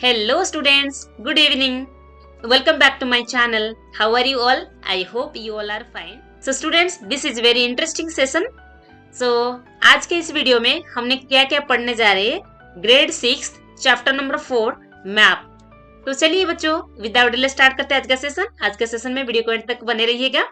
Hello students, good evening. Welcome back to my channel. How are you all? I hope you all are fine. So students, this is very interesting session. So आज के इस video में हमने क्या क्या पढ़ने जा रहे हैं ग्रेड 6 चैप्टर नंबर 4 मैप। तो चलिए बच्चों विदाउट डिले स्टार्ट करते हैं आज का सेशन। आज के सेशन में वीडियो को एंड तक बने रहिएगा।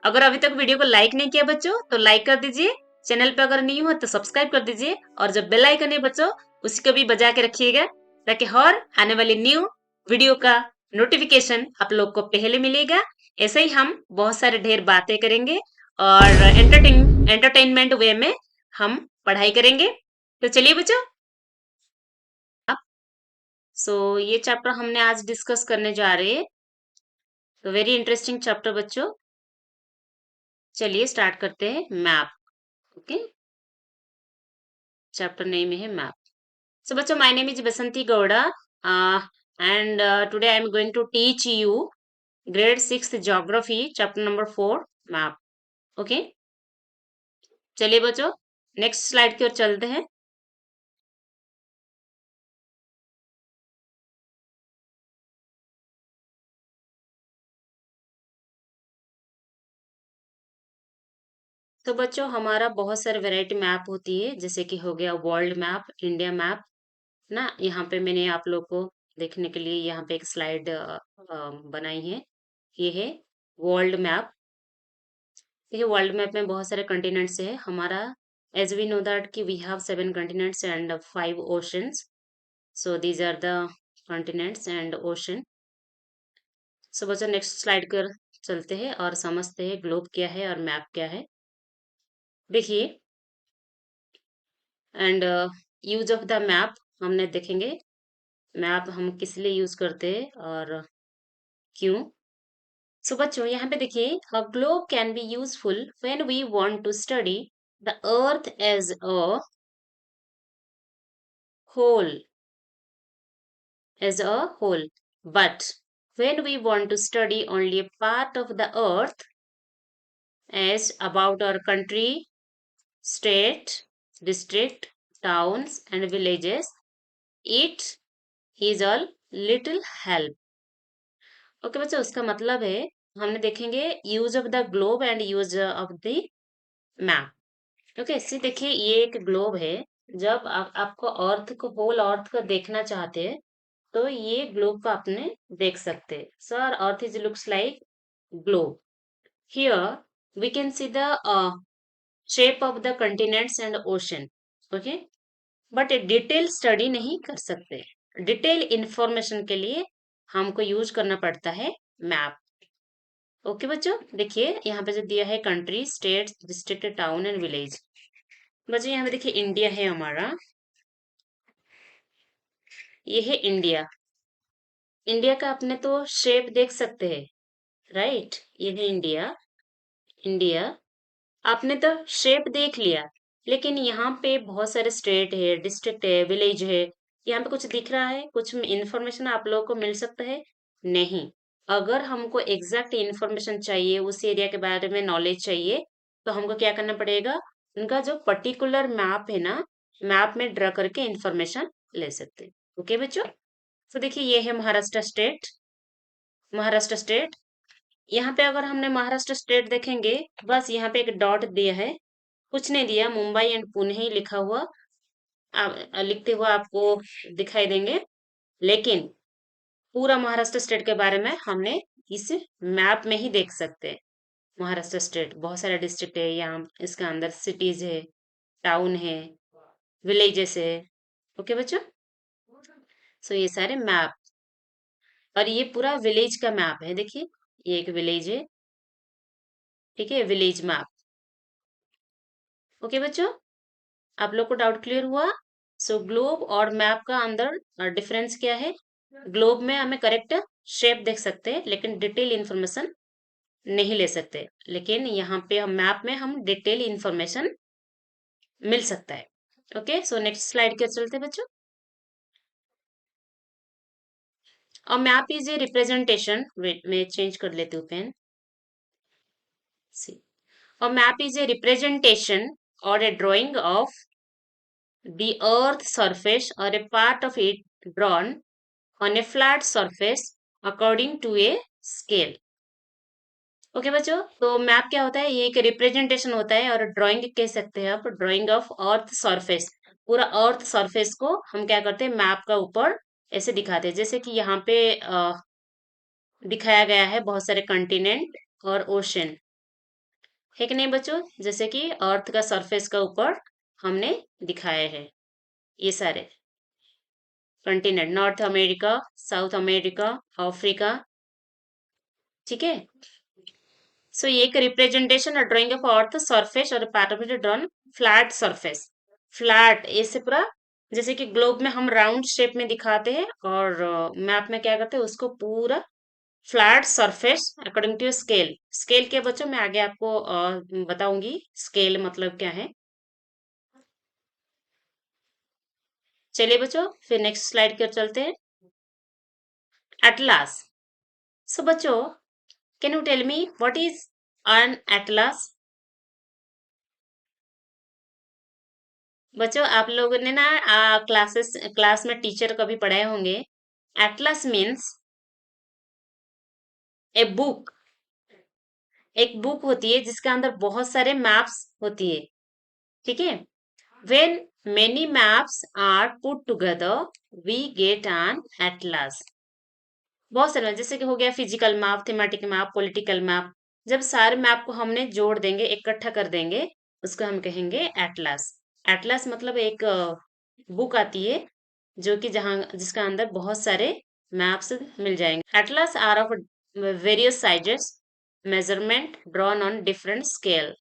अगर अभी तक वीडियो को लाइक नहीं किया बच्चों तो लाइक कर दीजिए। चैनल पे अगर नहीं हो तो सब्सक्राइब कर दीजिए और जब बेल आइकन है बच्चों उसको भी बजा के रखिएगा ताकि हर आने वाली न्यू वीडियो का नोटिफिकेशन आप लोग को पहले मिलेगा। ऐसे ही हम बहुत सारे ढेर बातें करेंगे और एंटरटेनमेंट वे में हम पढ़ाई करेंगे। तो चलिए बच्चों, ये चैप्टर हमने आज डिस्कस करने जा रहे हैं। तो वेरी इंटरेस्टिंग चैप्टर बच्चों। चलिए स्टार्ट करते हैं मैप। ओके, चैप्टर नेम है मैप। So, बच्चों, my name is Basanti Gowda, and today I am going to teach you grade 6 geography, chapter number 4, map. Okay? चलिए बच्चों, नेक्स्ट स्लाइड की ओर चलते हैं। तो बच्चों, हमारा बहुत सारे वैरायटी मैप होती है, जैसे कि हो गया वर्ल्ड मैप, इंडिया मैप ना। यहाँ पे मैंने आप लोग को देखने के लिए यहाँ पे एक स्लाइड बनाई है। ये है वर्ल्ड मैप। देखिए वर्ल्ड मैप में बहुत सारे कंटिनेंट्स है हमारा। एज वी नो दैट कि we have 7 continents and 5 oceans. So these are the continents and ocean. So बच्चों नेक्स्ट स्लाइड कर चलते हैं और समझते हैं ग्लोब क्या है और मैप क्या है। देखिए and use of the map हमने देखेंगे। मैप हम किस लिए यूज करते हैं और क्यों। सो बच्चों यहाँ पे देखिए, a globe can be useful when we want to study the earth as a whole, as a whole. But when we want to study only a part of the earth, as about our country, state, district, towns, and villages, it is a little help. Okay बच्चों, उसका मतलब है हमने देखेंगे use of the globe and use of the map. Okay see देखिए ये एक globe है। जब आपको अर्थ को होल अर्थ को देखना चाहते हैं तो ये ग्लोब को आपने देख सकते हैं। Sir earth is looks like globe. Here we can see the shape of the continents and ocean. Okay, but a detailed study नहीं कर सकते। डिटेल इंफॉर्मेशन के लिए हमको यूज करना पड़ता है मैप। ओके बच्चों, देखिए यहाँ पे जो दिया है country, state, district, town and village. बच्चों यहाँ पे देखिए इंडिया है हमारा। ये है इंडिया। इंडिया का अपने तो शेप देख सकते हैं, राइट। ये है इंडिया। इंडिया आपने तो शेप देख लिया, लेकिन यहाँ पे बहुत सारे स्टेट है, डिस्ट्रिक्ट है, विलेज है। यहाँ पे कुछ दिख रहा है, कुछ इंफॉर्मेशन आप लोगों को मिल सकता है? नहीं। अगर हमको एग्जैक्ट इंफॉर्मेशन चाहिए, उस एरिया के बारे में नॉलेज चाहिए, तो हमको क्या करना पड़ेगा? उनका जो पर्टिकुलर मैप है ना, मैप में ड्रा करके इंफॉर्मेशन ले सकते हैं। ओके बच्चों, तो देखिए ये है महाराष्ट्र स्टेट। महाराष्ट्र स्टेट, यहाँ पे अगर हमने महाराष्ट्र स्टेट देखेंगे, बस यहाँ पे एक डॉट दिया है, कुछ नहीं दिया। मुंबई एंड पुणे ही लिखा हुआ लिखते हुए आपको दिखाई देंगे। लेकिन पूरा महाराष्ट्र स्टेट के बारे में हमने इस मैप में ही देख सकते हैं। महाराष्ट्र स्टेट बहुत सारे डिस्ट्रिक्ट है, यहाँ इसका अंदर सिटीज है, टाउन है, विलेजेस है। ओके बच्चों, सो ये सारे मैप। और ये पूरा विलेज का मैप है। देखिए ये एक विलेज है, ठीक है, विलेज मैप। ओके बच्चों, आप लोग को डाउट क्लियर हुआ? सो ग्लोब और मैप का अंदर डिफरेंस क्या है? ग्लोब में हमें करेक्ट शेप देख सकते हैं लेकिन डिटेल इंफॉर्मेशन नहीं ले सकते, लेकिन यहाँ पे हम मैप में हम डिटेल इंफॉर्मेशन मिल सकता है। ओके, सो नेक्स्ट स्लाइड के चलते हैं बच्चों। और मैप इज ए रिप्रेजेंटेशन, मैं चेंज कर लेती हूँ पेन। सी, और मैप इज ए रिप्रेजेंटेशन और a drawing of the earth surface or a part of it drawn on a flat surface according to a scale. Okay बच्चों, तो map क्या होता है? ये एक रिप्रेजेंटेशन होता है और ड्राइंग कह सकते हैं आप, ड्राइंग ऑफ अर्थ सरफेस। पूरा अर्थ सरफेस को हम क्या करते हैं, मैप का ऊपर ऐसे दिखाते हैं। जैसे कि यहाँ पे दिखाया गया है बहुत सारे कंटिनेंट और ओशन, है कि नहीं बच्चों? जैसे कि अर्थ का सरफेस का ऊपर हमने दिखाए हैं ये सारे continent, north America, south America, Africa, ठीक है। सो ये एक रिप्रेजेंटेशन और ड्राइंग ऑफ अर्थ सरफेस और part of it drawn flat surface. Flat ऐसे पूरा, जैसे कि ग्लोब में हम राउंड शेप में दिखाते हैं, और मैप में क्या करते हैं, उसको पूरा flat surface according to scale. Scale के बच्चों मैं आगे आपको बताऊंगी स्केल मतलब क्या है। चलिए बच्चों, फिर नेक्स्ट स्लाइड की ओर चलते हैं। एटलास। सो बच्चों, can you tell me what is an atlas? बच्चों, आप लोगों ने ना क्लास में टीचर कभी पढ़ाए होंगे। Atlas means a book. एक बुक होती है जिसके अंदर बहुत सारे मैप्स होती है, ठीक है। When many maps are put together we get an atlas. बहुत सारे, जैसे कि हो गया physical map, thematic map, political map. जब सारे मैप को हमने जोड़ देंगे, इकट्ठा कर देंगे, उसको हम कहेंगे एटलस। एटलस मतलब एक बुक आती है जो कि जहाँ जिसका अंदर बहुत सारे मैप्स मिल जाएंगे। Atlas are of various sizes, measurement drawn on different scale.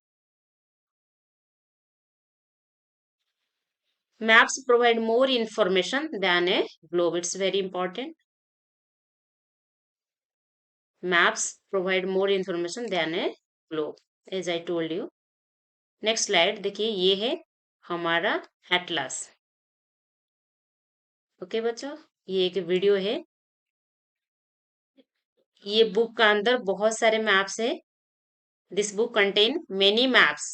Maps provide more information than a globe. It's very important. Maps provide more information than a globe, as I told you. Next slide देखिए, ये है हमारा Atlas. Okay बच्चों, ये एक video है। ये book का अंदर बहुत सारे मैप्स है। This book contain many maps.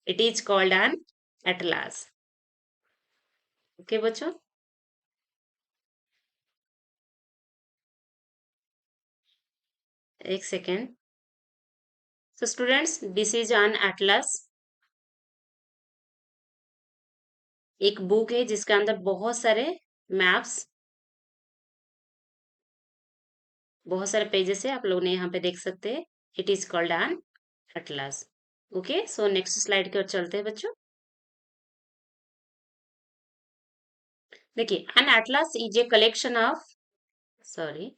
It is called an atlas. Okay बच्चों, एक second. So students, this is an Atlas. एक बुक है जिसके अंदर बहुत सारे मैप्स, बहुत सारे पेजेस है, आप लोग ने यहाँ पे देख सकते हैं। It is called an atlas. Okay, so next slide की ओर चलते हैं बच्चों। देखिए, an atlas is a collection of, sorry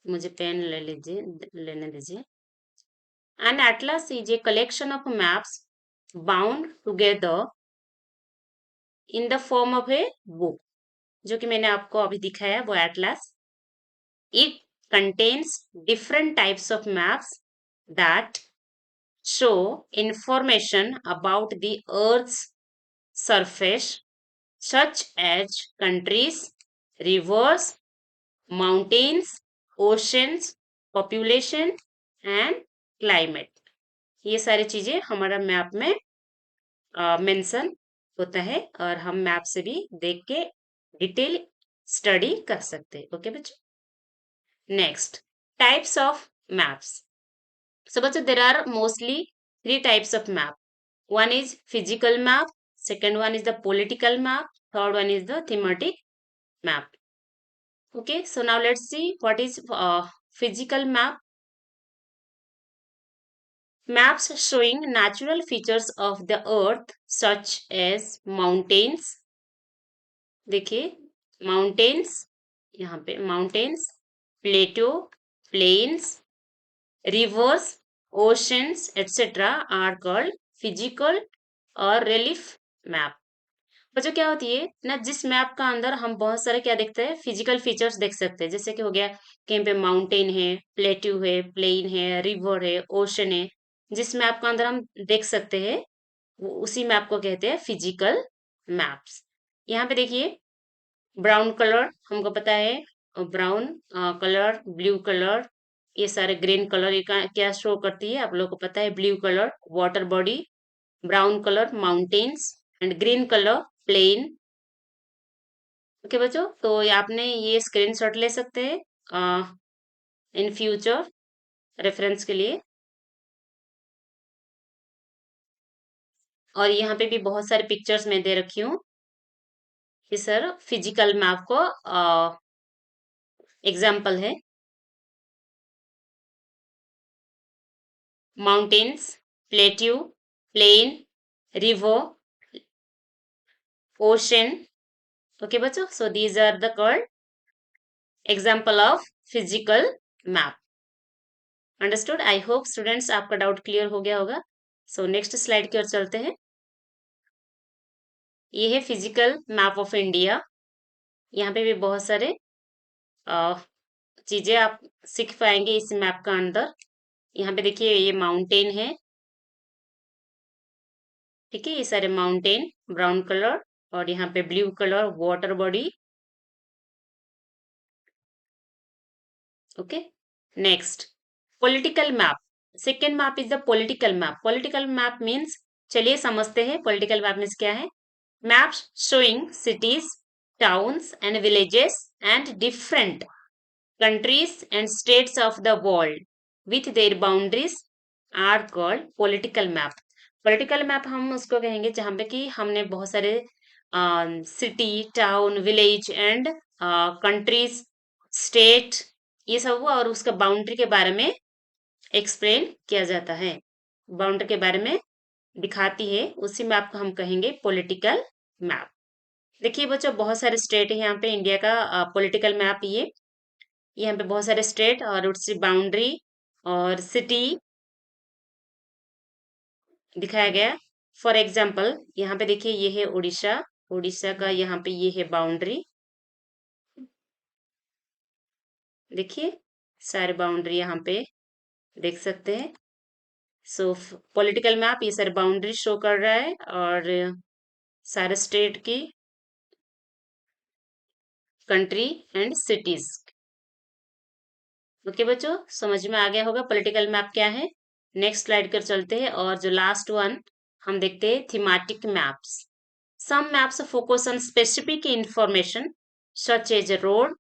मुझे पेन ले लीजिए, लेने दीजिए। An atlas is a collection of maps bound together in the form of a book. जो कि मैंने आपको अभी दिखाया वो atlas. It contains different types of maps that show information about the Earth's surface, such as countries, rivers, mountains, oceans, population and climate। ये सारी चीजें हमारा मैप में मेंशन होता है, और हम मैप से भी देख के डिटेल स्टडी कर सकते हैं। ओके बच्चों, next, types of maps. So, but there are mostly three types of map. One is physical map, second one is the political map, third one is the thematic map. Okay, so now let's see what is physical map. Maps showing natural features of the earth such as mountains. देखिए, mountains, यहाँ पे mountains, plateau, plains, rivers, oceans, etc. are called physical और relief map. बच्चों, क्या होती है ना, जिस मैप का अंदर हम बहुत सारे क्या देखते हैं, फिजिकल फीचर्स देख सकते हैं। जैसे कि हो गया, कहीं पे माउंटेन है, प्लेट्यू है, प्लेन है, रिवर है, ओशन है। जिस मैप का अंदर हम देख सकते हैं, वो उसी मैप को कहते हैं फिजिकल मैप्स। यहाँ पे देखिए, ब्राउन कलर हमको पता है, ब्राउन कलर, ब्लू कलर, ये सारे ग्रीन कलर, ये क्या शो करती है आप लोगों को पता है। Blue colour water body, brown colour mountains, and green colour plain, okay बच्चों, तो आपने ये स्क्रीनशॉट ले सकते हैं इन फ्यूचर रेफरेंस के लिए। और यहाँ पे भी बहुत सारे पिक्चर्स मैं दे रखी हूँ कि सर फिजिकल मैप को एग्जाम्पल है। Mountains, plateau, plain, river, ocean. Okay बच्चों, so these are the called example of physical map. Understood? I hope students आपका डाउट क्लियर हो गया होगा। सो नेक्स्ट स्लाइड की ओर चलते हैं। ये है फिजिकल मैप ऑफ इंडिया। यहाँ पे भी बहुत सारे चीजें आप सीख पाएंगे इस मैप का अंदर। यहाँ पे देखिए ये माउंटेन है, ठीक है, ये सारे माउंटेन ब्राउन कलर, और यहाँ पे blue colour water body. Okay, next political map. Second map is the political map. Political map means, चलिए समझते हैं पॉलिटिकल मैप मीन्स क्या है। Maps showing cities, towns and villages and different countries and states of the world with their boundaries are called political map. Political map हम उसको कहेंगे जहाँ पे कि हमने बहुत सारे city, town, village and countries, state, ये सब हुआ, और उसका बाउंड्री के बारे में एक्सप्लेन किया जाता है, बाउंड्री के बारे में दिखाती है, उसी मैप को हम कहेंगे पॉलिटिकल मैप। देखिए बच्चों, बहुत सारे स्टेट है यहाँ पे इंडिया का पॉलिटिकल मैप। ये यहाँ पे बहुत सारे स्टेट और उसकी बाउंड्री और सिटी दिखाया गया। फॉर एग्जाम्पल यहाँ पे देखिए ये है उड़ीसा, उड़ीसा का यहाँ पे ये है बाउंड्री। देखिए सारे बाउंड्री यहाँ पे देख सकते हैं। सो पॉलिटिकल मैप ये सारे बाउंड्री शो कर रहा है और सारे स्टेट की, कंट्री एंड सिटीज। ओके बच्चों, समझ में आ गया होगा पॉलिटिकल मैप क्या है। नेक्स्ट स्लाइड कर चलते हैं, और जो लास्ट वन हम देखते हैं thematic maps. Some maps focus on specific information such as road,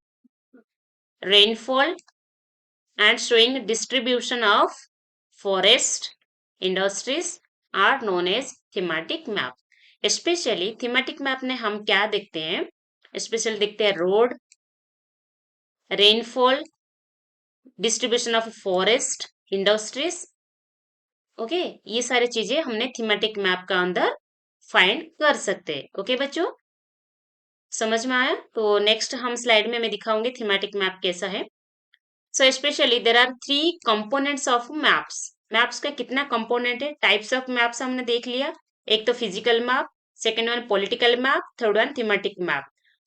rainfall and showing distribution of forest, industries are known as thematic map. Specially thematic map में हम क्या देखते हैं, स्पेशली देखते हैं road, rainfall, distribution of forest, industries. Okay, ये सारी चीजें हमने थीमेटिक मैप का अंदर फाइंड कर सकते हैं। ओके बच्चों, समझ में आया? तो नेक्स्ट हम स्लाइड में मैं दिखाऊंगी थीमेटिक मैप कैसा है। So specially there are 3 components of maps. Maps का कितना कंपोनेंट है, टाइप्स ऑफ मैप्स हमने देख लिया। एक तो physical map, second one political map, third one thematic map.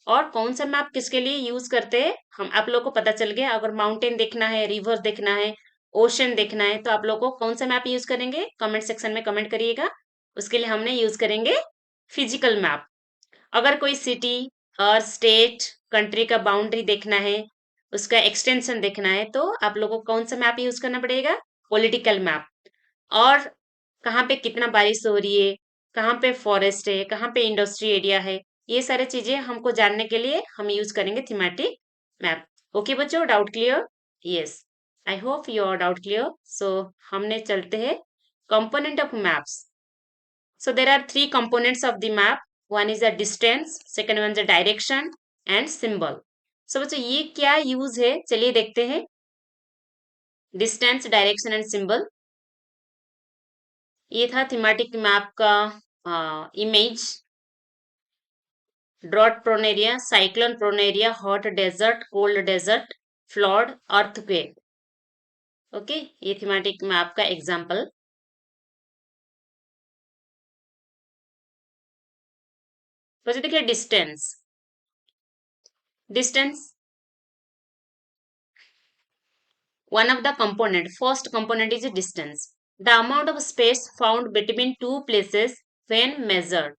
और कौन सा मैप किसके लिए यूज करते हैं हम आप लोग को पता चल गया। अगर माउंटेन देखना है, रिवर देखना है, ओशन देखना है, तो आप लोग को कौन सा मैप यूज करेंगे, कमेंट सेक्शन में कमेंट करिएगा। उसके लिए हमने यूज करेंगे फिजिकल मैप। अगर कोई सिटी और स्टेट, कंट्री का बाउंड्री देखना है, उसका एक्सटेंशन देखना है, तो आप लोगों को कौन सा मैप यूज करना पड़ेगा, पॉलिटिकल मैप। और कहाँ पे कितना बारिश हो रही है, कहाँ पे फॉरेस्ट है, कहाँ पे इंडस्ट्री एरिया है, ये सारी चीजें हमको जानने के लिए हम यूज करेंगे थीमेटिक मैप। ओके बच्चों, doubt clear? Yes, I hope your doubt clear. So हमने चलते हैं component of maps. So there are 3 components of the map. One is the distance, second one is the direction and symbol. So बच्चों ये क्या use है, चलिए देखते हैं। डिस्टेंस, डायरेक्शन एंड सिंबल, ये था थीमेटिक मैप का image. Drought prone area, cyclone prone area, hot desert, cold desert, flood, earthquake. Okay, ये थीमेटिक मैप का एग्जांपल। बच्चों देखिए distance, distance one of the component, first component is distance, the amount of space found between two places when measured।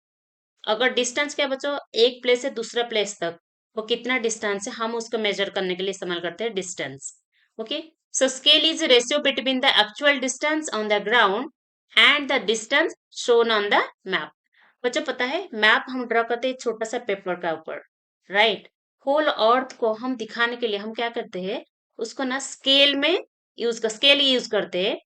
अगर distance क्या बच्चों, एक place से दूसरा प्लेस तक वो कितना डिस्टेंस है, हम उसको मेजर करने के लिए इस्तेमाल करते हैं distance. Okay, so scale is ratio between the actual distance on the ground and the distance shown on the map. बच्चों पता है मैप हम ड्रॉ करते हैं छोटा सा पेपर का ऊपर, राइट। होल अर्थ को हम दिखाने के लिए हम क्या करते हैं, उसको ना स्केल में स्केल यूज करते हैं।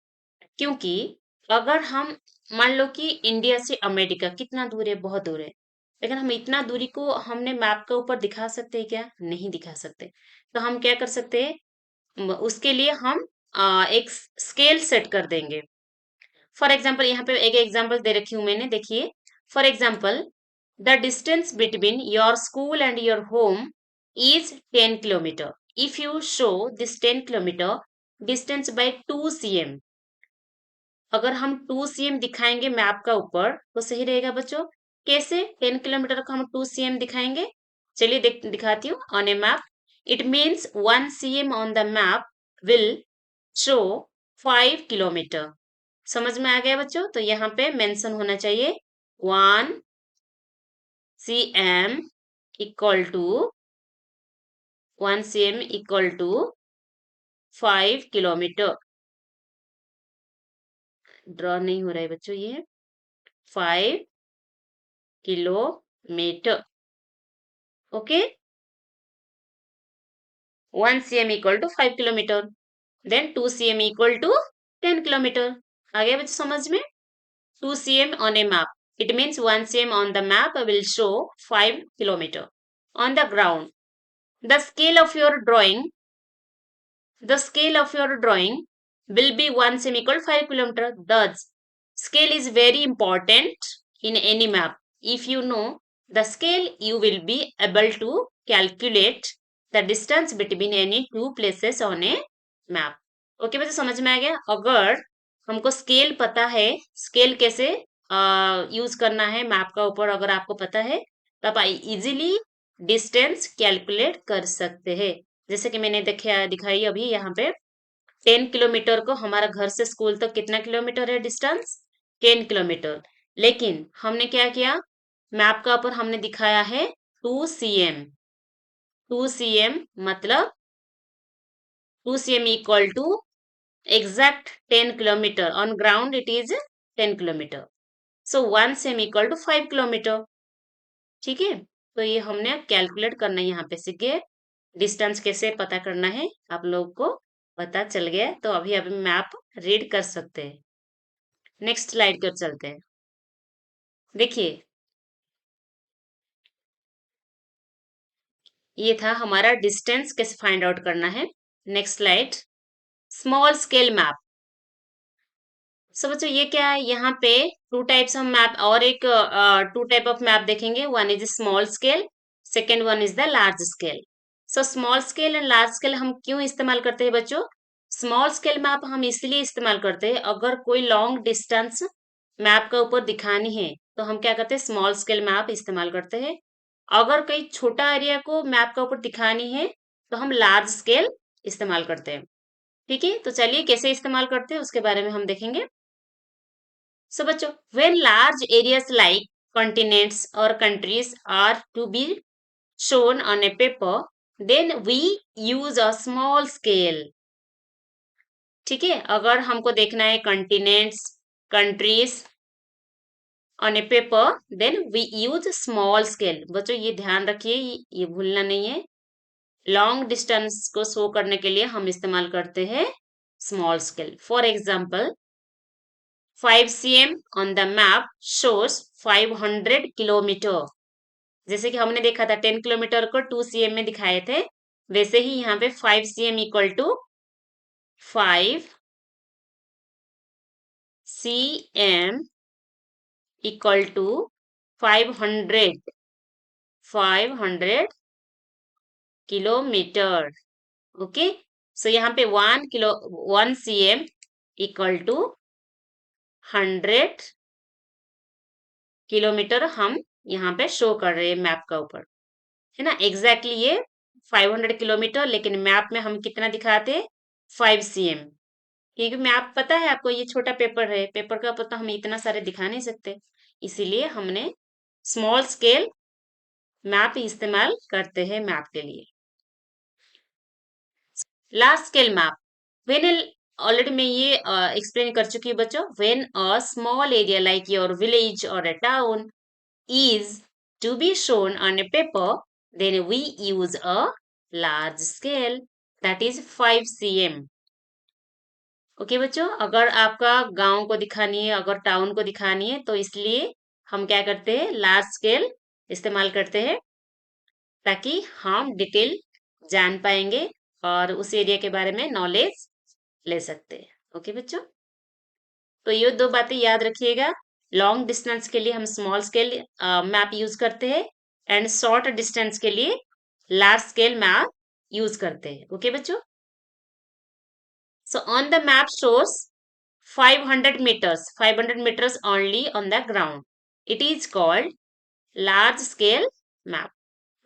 क्योंकि अगर हम मान लो कि इंडिया से अमेरिका कितना दूर है, बहुत दूर है, लेकिन हम इतना दूरी को हमने मैप के ऊपर दिखा सकते हैं क्या? नहीं दिखा सकते। तो हम क्या कर सकते हैं, उसके लिए हम एक स्केल सेट कर देंगे। फॉर एग्जाम्पल यहाँ पे एक एग्जाम्पल दे रखी हूँ मैंने, देखिए। For example, the distance between your school and your home is 10 kilometre. If you show this 10 kilometre distance by 2 cm, अगर हम 2 cm दिखाएंगे मैप का ऊपर तो सही रहेगा बच्चों। कैसे 10 किलोमीटर को हम 2 cm दिखाएंगे? चलिए दिखाती हूँ on A map. It means 1 cm on the map will show 5 kilometre. समझ में आ गया बच्चों? तो यहाँ पे मेंशन होना चाहिए 1 cm equal to 1 cm equal to 5 kilometre. Draw नहीं हो रहा है बच्चों, ये 5 kilometre. Okay, 1 cm equal to 5 kilometre, then 2 cm equal to 10 kilometre. आ गया बच्चों समझ में? 2 cm on a map. It means 1 cm on the map will show 5 kilometer. On the ground, the scale of your drawing, the scale of your drawing will be 1 cm equal 5 kilometer. Thus, scale is very important in any map. If you know the scale, you will be able to calculate the distance between any two places on a map. Okay बच्चे, समझ में आ गया? अगर हमको scale पता है, scale कैसे use करना है मैप का ऊपर अगर आपको पता है, तो आप इजीली डिस्टेंस कैलकुलेट कर सकते हैं। जैसे कि मैंने दिखाई अभी यहाँ पे 10 किलोमीटर को, हमारा घर से स्कूल तक कितना किलोमीटर है डिस्टेंस? 10 किलोमीटर। लेकिन हमने क्या किया, मैप का ऊपर हमने दिखाया है 2 cm। 2 cm मतलब 2 cm equal to exact 10 kilometer. On ground it is 10 kilometer. So 1 cm equal to 5 kilometer. ठीक है, तो ये हमने कैलकुलेट करना यहाँ पे सीख गए। डिस्टेंस कैसे पता करना है आप लोगों को पता चल गया, तो अभी अभी मैप रीड कर सकते हैं। नेक्स्ट स्लाइड पर चलते हैं। देखिए, ये था हमारा डिस्टेंस कैसे फाइंड आउट करना है। Next slide, small scale map. So बच्चों ये क्या है, यहाँ पे टू टाइप्स ऑफ मैप और एक टू टाइप ऑफ मैप देखेंगे। One is small scale, second one is the large scale. So small scale and large scale हम क्यों इस्तेमाल करते हैं बच्चों? स्मॉल स्केल मैप हम इसलिए इस्तेमाल करते हैं, अगर कोई लॉन्ग डिस्टेंस मैप के ऊपर दिखानी है तो हम क्या करते हैं, स्मॉल स्केल मैप इस्तेमाल करते हैं। अगर कोई छोटा एरिया को मैप के ऊपर दिखानी है तो हम लार्ज स्केल इस्तेमाल करते हैं। ठीक है, तो चलिए कैसे इस्तेमाल करते हैं उसके बारे में हम देखेंगे। So, बच्चों, when large areas like continents or countries are to be shown on a paper, then we use a small scale. ठीक है, अगर हमको देखना है continents, countries on a paper, then we use small scale. बच्चों ये ध्यान रखिए, ये भूलना नहीं है। लॉन्ग डिस्टेंस को शो करने के लिए हम इस्तेमाल करते हैं small scale. For example, 5 cm on the map shows 500 kilometre. जैसे कि हमने देखा था 10 किलोमीटर को 2 cm में दिखाए थे, वैसे ही यहाँ पे 5 cm equal to 5 cm equal to 500 kilometre. Okay, so यहाँ पे 1 cm इक्वल टू 100 किलोमीटर हम यहाँ पे शो कर रहे हैं मैप का ऊपर, है ना। एग्जैक्टली ये 500 किलोमीटर, लेकिन मैप में हम कितना दिखाते हैं, 5 cm। क्योंकि मैप पता है आपको, ये छोटा पेपर है, पेपर का ऊपर तो हम इतना सारे दिखा नहीं सकते, इसीलिए हमने स्मॉल स्केल मैप इस्तेमाल करते हैं मैप के लिए। Large scale map, when, already मैं ये एक्सप्लेन कर चुकी हूँ बच्चों। When a small area like your village और a town is to be shown on a paper, then we use a large scale, that is 5 cm. Okay बच्चों, अगर आपका गांव को दिखानी है, अगर टाउन को दिखानी है, तो इसलिए हम क्या करते हैं, लार्ज स्केल इस्तेमाल करते हैं, ताकि हम डिटेल जान पाएंगे और उस एरिया के बारे में नॉलेज ले सकते हैं। ओके बच्चों, तो ये दो बातें याद रखिएगा। लॉन्ग डिस्टेंस के लिए हम स्मॉल स्केल मैप यूज करते हैं, एंड शॉर्ट डिस्टेंस के लिए लार्ज स्केल मैप यूज करते हैं। ओके बच्चों, so on the map shows 500 meters only on the ground. It is called large scale map.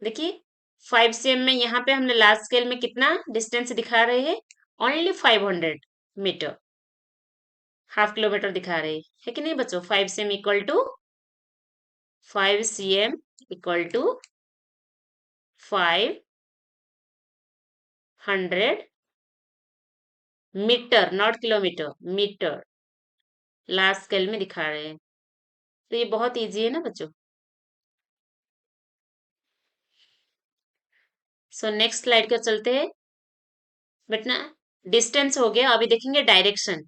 देखिए 5 cm में यहाँ पे हमने लार्ज स्केल में कितना डिस्टेंस दिखा रहे हैं, ओनली 500 मीटर, हाफ किलोमीटर दिखा रहे हैं, है कि नहीं बच्चों। 5 cm equal to 500 metre, not kilometre, metre large scale में दिखा रहे हैं। तो ये बहुत इजी है ना बच्चों। सो नेक्स्ट स्लाइड पर चलते हैं। बेटा डिस्टेंस हो गया, अभी देखेंगे डायरेक्शन।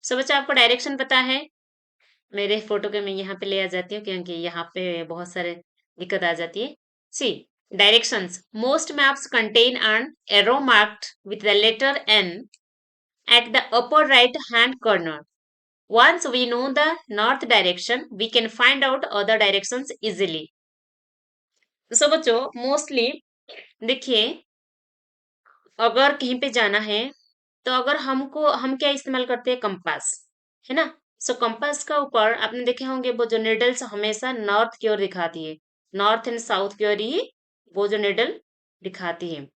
सो बच्चा आपको डायरेक्शन पता है, मेरे फोटो के मैं यहाँ पे ले आ जाती हूँ, क्योंकि यहाँ पे बहुत सारे दिक्कत आ जाती है। See directions, most maps contain an arrow marked with the letter N at the upper right hand corner. Once we know the north direction, we can find out other directions easily. So बच्चों mostly देखिए, अगर कहीं पे जाना है, तो अगर हम क्या इस्तेमाल करते हैं, कंपास, है ना। सो कंपास का ऊपर आपने देखे होंगे वो जो निडल्स हमेशा नॉर्थ की ओर दिखाती है, नॉर्थ एंड साउथ की ओर ही वो जो निडल दिखाती है।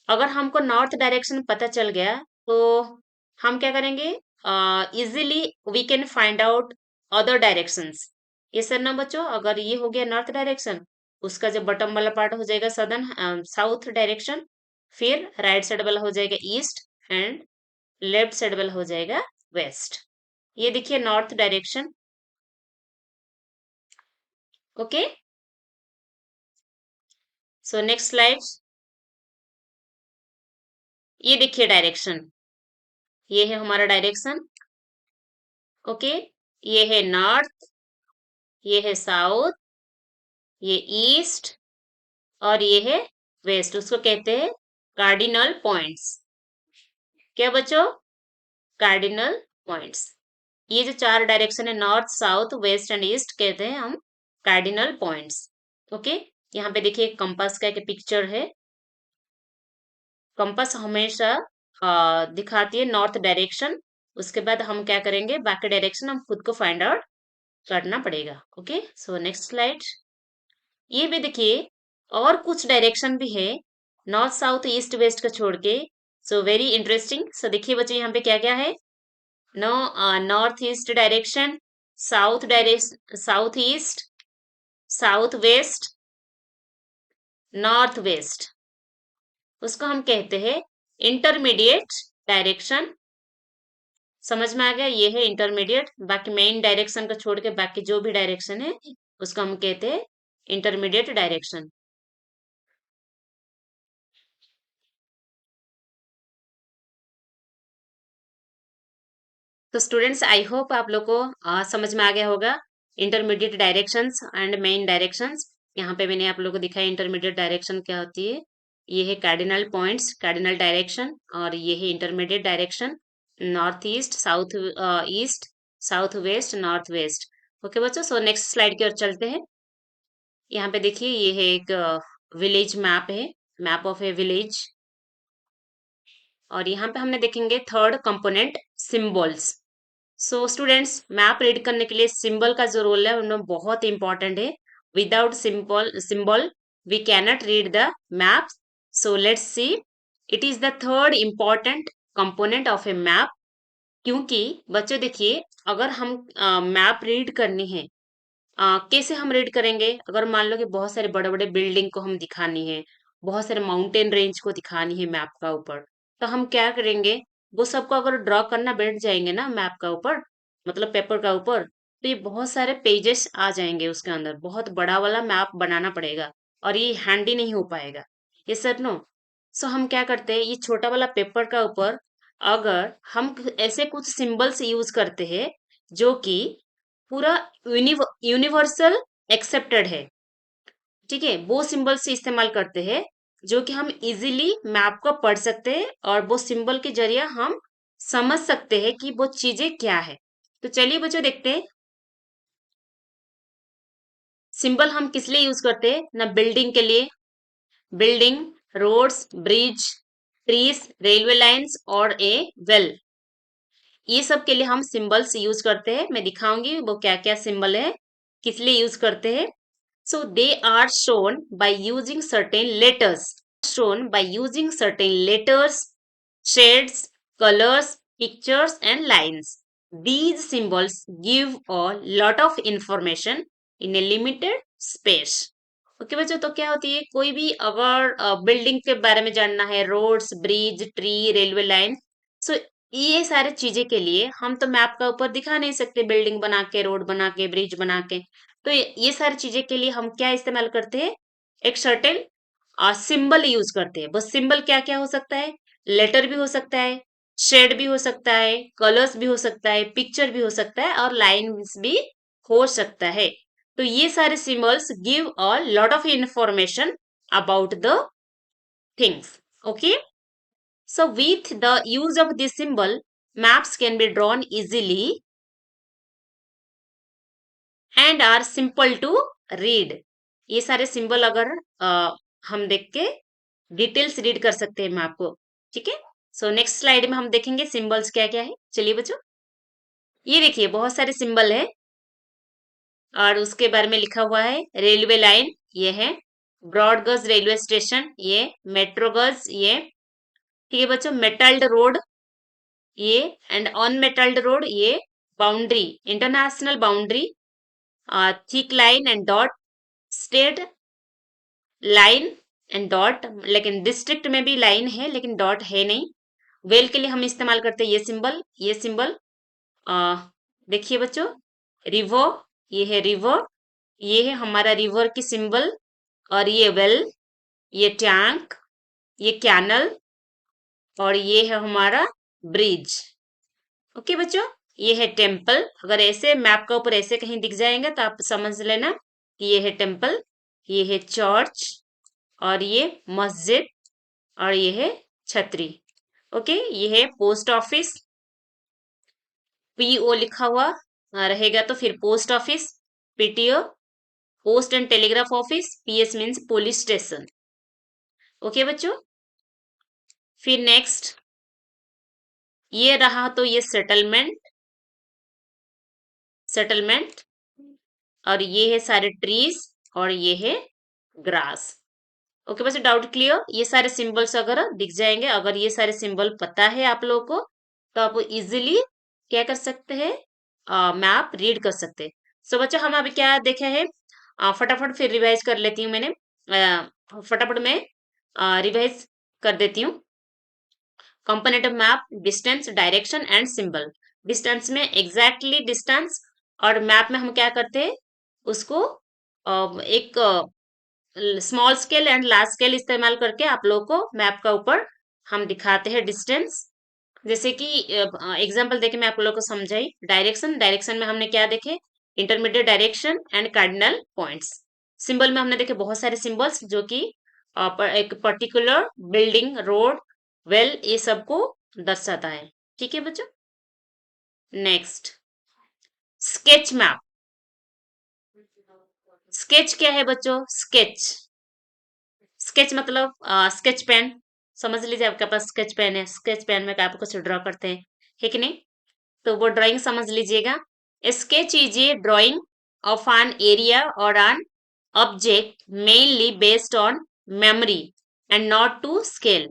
अगर हमको नॉर्थ डायरेक्शन पता चल गया, तो हम क्या करेंगे, easily we can find out other directions. ये सर ना बच्चों, अगर ये हो गया नॉर्थ डायरेक्शन, उसका जो बटम वाला पार्ट हो जाएगा सदर्न साउथ डायरेक्शन, फिर राइट साइड वाला हो जाएगा ईस्ट, एंड लेफ्ट साइड वाला हो जाएगा वेस्ट। ये देखिए north direction. Okay, so next slide. ये देखिए डायरेक्शन, ये है हमारा डायरेक्शन। ओके, ये है नॉर्थ, ये है साउथ, ये ईस्ट, और ये है वेस्ट। उसको कहते हैं कार्डिनल पॉइंट्स। क्या बच्चों, कार्डिनल पॉइंट्स। ये जो चार डायरेक्शन है, north south west and east, कहते हैं हम कार्डिनल पॉइंट्स। ओके, यहाँ पे देखिए कंपास का एक पिक्चर है। कंपास हमेशा दिखाती है नॉर्थ डायरेक्शन। उसके बाद हम क्या करेंगे, बाकी डायरेक्शन हम खुद को फाइंड आउट करना पड़ेगा। Okay, so next slide. ये भी देखिए और कुछ डायरेक्शन भी है, नॉर्थ साउथ ईस्ट वेस्ट का छोड़ के। So very interesting. सो देखिए बच्चे यहाँ पे क्या क्या है, no north east direction, south east, south west, north west. उसको हम कहते हैं इंटरमीडिएट डायरेक्शन। समझ में आ गया, ये है इंटरमीडिएट। बाकी मेन डायरेक्शन को छोड़ के बाकी जो भी डायरेक्शन है, उसको हम कहते हैं इंटरमीडिएट डायरेक्शन। तो स्टूडेंट्स आई होप आप लोग को समझ में आ गया होगा intermediate directions and main directions. यहाँ पे मैंने आप लोगों को दिखाया इंटरमीडिएट डायरेक्शन क्या होती है। ये है कार्डिनल पॉइंट्स, कार्डिनल डायरेक्शन, और ये है intermediate direction, north east, south west, north waste. Okay बच्चों, सो नेक्स्ट स्लाइड की ओर चलते हैं। यहाँ पे देखिए ये है एक विलेज मैप है, मैप ऑफ ए विलेज। और यहाँ पे हमने देखेंगे third component, symbols. So students map read करने के लिए सिंबल का जो रोल है उनमें बहुत इंपॉर्टेंट है। Without symbol we cannot read the map. So let's see, it is the third important component of a map. क्योंकि बच्चों देखिए, अगर हम मैप रीड करनी है, कैसे हम रीड करेंगे, अगर मान लो कि बहुत सारे बड़े बड़े बिल्डिंग को हम दिखानी है, बहुत सारे माउंटेन रेंज को दिखानी है मैप का ऊपर, तो हम क्या करेंगे, वो सबको अगर ड्रॉ करना बैठ जाएंगे ना मैप का ऊपर, मतलब पेपर का ऊपर, तो ये बहुत सारे पेजेस आ जाएंगे, उसके अंदर बहुत बड़ा वाला मैप बनाना पड़ेगा। और ये हैंडी नहीं हो पाएगा। ये सर नो। सो हम क्या करते हैं, ये छोटा वाला पेपर का ऊपर अगर हम ऐसे कुछ सिंबल्स यूज करते हैं जो कि पूरा यूनिवर्सल एक्सेप्टेड है, ठीक है, वो सिंबल से इस्तेमाल करते हैं जो कि हम इजीली मैप को पढ़ सकते हैं और वो सिंबल के जरिए हम समझ सकते हैं कि वो चीजें क्या है। तो चलिए बच्चों देखते हैं सिंबल हम किस लिए यूज करते हैं ना। बिल्डिंग के लिए, building, roads, bridge, trees, railway lines और ए वेल, ये सब के लिए हम सिंबल्स यूज करते हैं। मैं दिखाऊंगी वो क्या क्या सिंबल है, किस लिए यूज करते हैं। So they are shown by using certain letters, shown by using certain letters, shades, colors, pictures and lines. These symbols give a lot of information in a limited space. Okay बच्चों, तो क्या होती है, कोई भी अगर बिल्डिंग के बारे में जानना है, roads, bridge, tree, railway line, so ये सारे चीजें के लिए हम तो मैप का ऊपर दिखा नहीं सकते, बिल्डिंग बना के, रोड बना के, ब्रिज बना के। तो ये सारी चीजें के लिए हम क्या इस्तेमाल करते हैं, एक सर्टेन सिंबल यूज करते हैं। बस सिंबल क्या क्या हो सकता है, लेटर भी हो सकता है, शेड भी हो सकता है, कलर्स भी हो सकता है, पिक्चर भी हो सकता है और लाइन्स भी हो सकता है। तो ये सारे symbols give a lot of information about the things. Okay, so with the use of this symbol, maps can be drawn easily and are simple to read. ये सारे सिंबल अगर हम देख के डिटेल्स रीड कर सकते हैं मैप को, ठीक है। सो नेक्स्ट स्लाइड में हम देखेंगे सिंबल्स क्या क्या है। चलिए बच्चों, ये देखिए बहुत सारे सिंबल है और उसके बारे में लिखा हुआ है। रेलवे लाइन ये है, ब्रॉड गज रेलवे स्टेशन ये, मेट्रो गज ये, ठीक है बच्चों। मेटल्ड रोड ये एंड अनमेटल्ड रोड ये, boundary, international boundary, thick line and dot, state line and dot, लेकिन डिस्ट्रिक्ट में भी लाइन है लेकिन डॉट है नहीं। वेल के लिए हम इस्तेमाल करते हैं ये सिंबल, ये सिंबल देखिए बच्चों, रिवर ये है, रिवर ये है हमारा रिवर की सिंबल, और ये वेल, ये टैंक, ये कैनल और ये है हमारा ब्रिज। ओके बच्चों, ये है टेम्पल। अगर ऐसे मैप का ऊपर ऐसे कहीं दिख जाएंगे तो आप समझ लेना कि ये है टेम्पल, ये है चर्च और ये मस्जिद और ये है छतरी। ओके, ये है पोस्ट ऑफिस, पीओ लिखा हुआ रहेगा तो फिर post office, PTO post and telegraph office, PS means police station. Okay बच्चों, फिर नेक्स्ट ये रहा तो ये सेटलमेंट, सेटलमेंट और ये है सारे ट्रीज और ये है ग्रास। ओके बच्चों, डाउट क्लियर। ये सारे सिंबल्स अगर दिख जाएंगे, अगर ये सारे सिंबल पता है आप लोगों को, तो आप इजिली क्या कर सकते हैं, मैप रीड कर सकते हैं। सो बच्चों हम अभी क्या देखे हैं, फटाफट फिर रिवाइज कर लेती हूँ मैंने, फटाफट में रिवाइज कर देती हूँ। Component of map, distance, direction and symbol. Distance में एग्जैक्टली डिस्टेंस, और मैप में हम क्या करते हैं उसको एक small scale and large scale इस्तेमाल करके आप लोगों को मैप का ऊपर हम दिखाते हैं डिस्टेंस। जैसे कि एग्जांपल देके मैं आप लोगों को समझाई। डायरेक्शन, डायरेक्शन में हमने क्या देखे, intermediate direction and cardinal points. Symbol में हमने देखे बहुत सारे सिंबल्स जो कि एक पर्टिकुलर बिल्डिंग, रोड, वेल, ये सबको दर्शाता है। ठीक है बच्चों, नेक्स्ट स्केच मैप। स्केच क्या है बच्चों, स्केच, स्केच मतलब स्केच पेन, समझ लीजिए आपके पास स्केच पेन है, स्केच पेन में आप कुछ ड्रॉ करते हैं, है कि नहीं, तो वो ड्राइंग समझ लीजिएगा। Sketch is a drawing of an area और an object mainly based on memory and not to scale.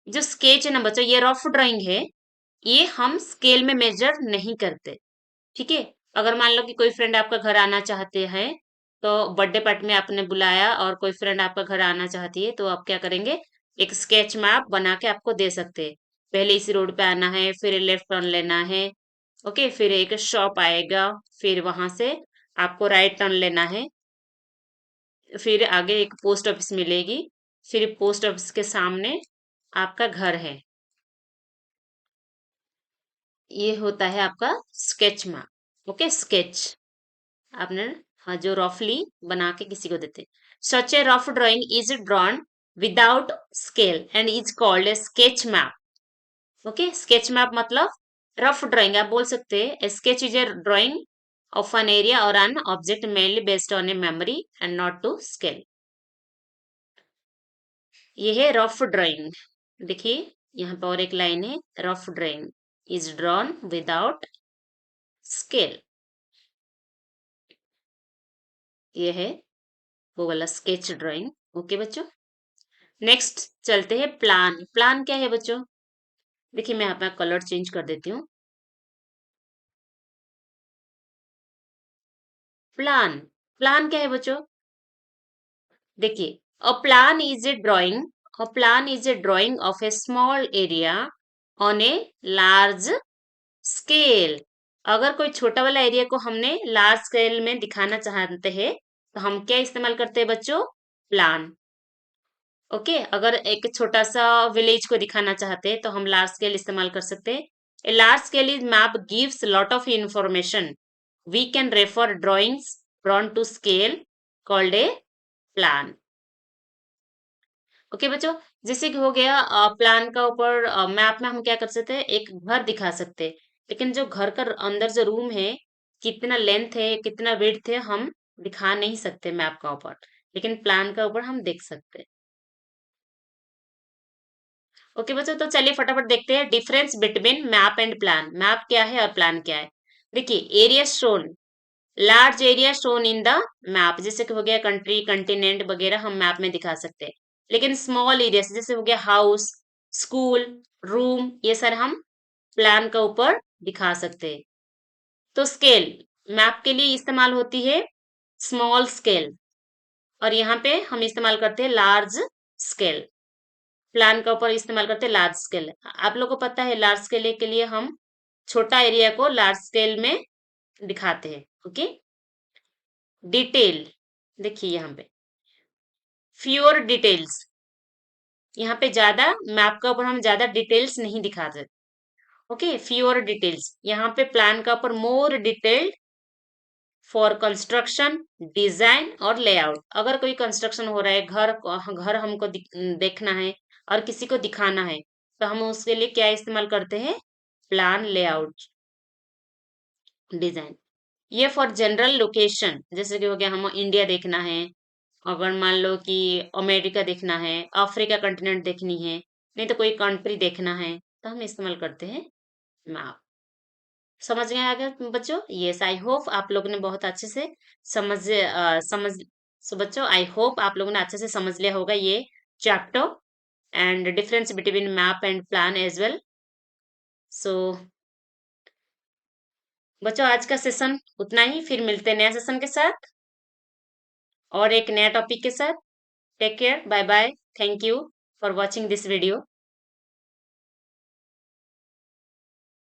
जो स्केच है ना बच्चों, ये रफ ड्राइंग है, ये हम स्केल में मेजर नहीं करते, ठीक है। अगर मान लो कि कोई फ्रेंड आपका घर आना चाहते हैं, तो बर्थडे पार्टी में आपने बुलाया और कोई फ्रेंड आपका घर आना चाहती है, तो आप क्या करेंगे, एक स्केच मैप बना के आपको दे सकते हैं। पहले इसी रोड पे आना है, फिर लेफ्ट टर्न लेना है, ओके, फिर एक शॉप आएगा, फिर वहां से आपको राइट टर्न लेना है, फिर आगे एक पोस्ट ऑफिस मिलेगी, फिर पोस्ट ऑफिस के सामने आपका घर है। ये होता है आपका स्केच मैप। ओके, स्केच आपने, हाँ, जो रफली बना के किसी को देते। Such a rough drawing is drawn without scale and is called a sketch map. Okay, sketch map मतलब रफ ड्राइंग आप बोल सकते हैं। Sketch is a drawing of an area और an object mainly based on a memory and not to scale. ये है rough drawing. देखिए यहाँ पर और एक लाइन है, rough drawing is drawn without scale. ये है वो वाला स्केच ड्राइंग। ओके बच्चों, नेक्स्ट चलते हैं प्लान। प्लान क्या है बच्चों? देखिए मैं यहाँ पे कलर चेंज कर देती हूँ। प्लान, प्लान क्या है बच्चों? देखिए, a plan is a drawing, a plan is a drawing of A small area on A large scale. अगर कोई छोटा वाला एरिया को हमने लार्ज स्केल में दिखाना चाहते हैं तो हम क्या इस्तेमाल करते हैं बच्चों? प्लान। ओके, अगर एक छोटा सा विलेज को दिखाना चाहते हैं तो हम लार्ज स्केल इस्तेमाल कर सकते हैं। A large scale is map gives lot of information, we can refer drawings drawn to scale called a plan. Okay बच्चों, जैसे कि हो गया प्लान का ऊपर मैप में हम क्या कर सकते हैं, एक घर दिखा सकते हैं। लेकिन जो घर का अंदर जो रूम है, कितना लेंथ है कितना विड्थ है हम दिखा नहीं सकते मैप का ऊपर, लेकिन प्लान का ऊपर हम देख सकते हैं। ओके बच्चों, तो चलिए फटाफट देखते हैं difference between map and plan. Map क्या है और प्लान क्या है? देखिए, area shown, large area shown in the map, जैसे कि हो गया कंट्री कंटिनेंट वगैरह हम मैप में दिखा सकते हैं। लेकिन स्मॉल एरिया जैसे हो गया हाउस, स्कूल, रूम, ये सारे हम प्लान का ऊपर दिखा सकते हैं। तो स्केल मैप के लिए इस्तेमाल होती है स्मॉल स्केल, और यहाँ पे हम इस्तेमाल करते हैं लार्ज स्केल। प्लान का ऊपर इस्तेमाल करते हैं लार्ज स्केल। आप लोगों को पता है लार्ज स्केल के लिए हम छोटा एरिया को लार्ज स्केल में दिखाते हैं। ओके, डिटेल, देखिए यहाँ पे फ्यूअर डिटेल्स, यहाँ पे ज्यादा मैप का ऊपर हम ज्यादा डिटेल्स नहीं दिखाते। Okay, fewer details. यहाँ पे प्लान का ऊपर मोर डिटेल्ड फॉर कंस्ट्रक्शन, डिजाइन और लेआउट। अगर कोई कंस्ट्रक्शन हो रहा है, घर हमको देखना है और किसी को दिखाना है तो हम उसके लिए क्या इस्तेमाल करते हैं? Plan, layout, design. ये फॉर जनरल लोकेशन, जैसे कि हो गया हम इंडिया देखना है, अगर मान लो कि अमेरिका देखना है, अफ्रीका कंटिनेंट देखनी है, नहीं तो कोई कंट्री देखना है, तो हम इस्तेमाल करते हैं मैप। समझ गए आगे बच्चों? यस, आई होप आप लोगों ने बहुत अच्छे से समझ सो बच्चों, आई होप आप लोगों ने अच्छे से समझ लिया होगा ये chapter and difference between map and plan as well. So बच्चों, आज का सेशन उतना ही, फिर मिलते हैं नया सेशन के साथ और एक नया टॉपिक के साथ। Take care, bye bye, thank you for watching this video.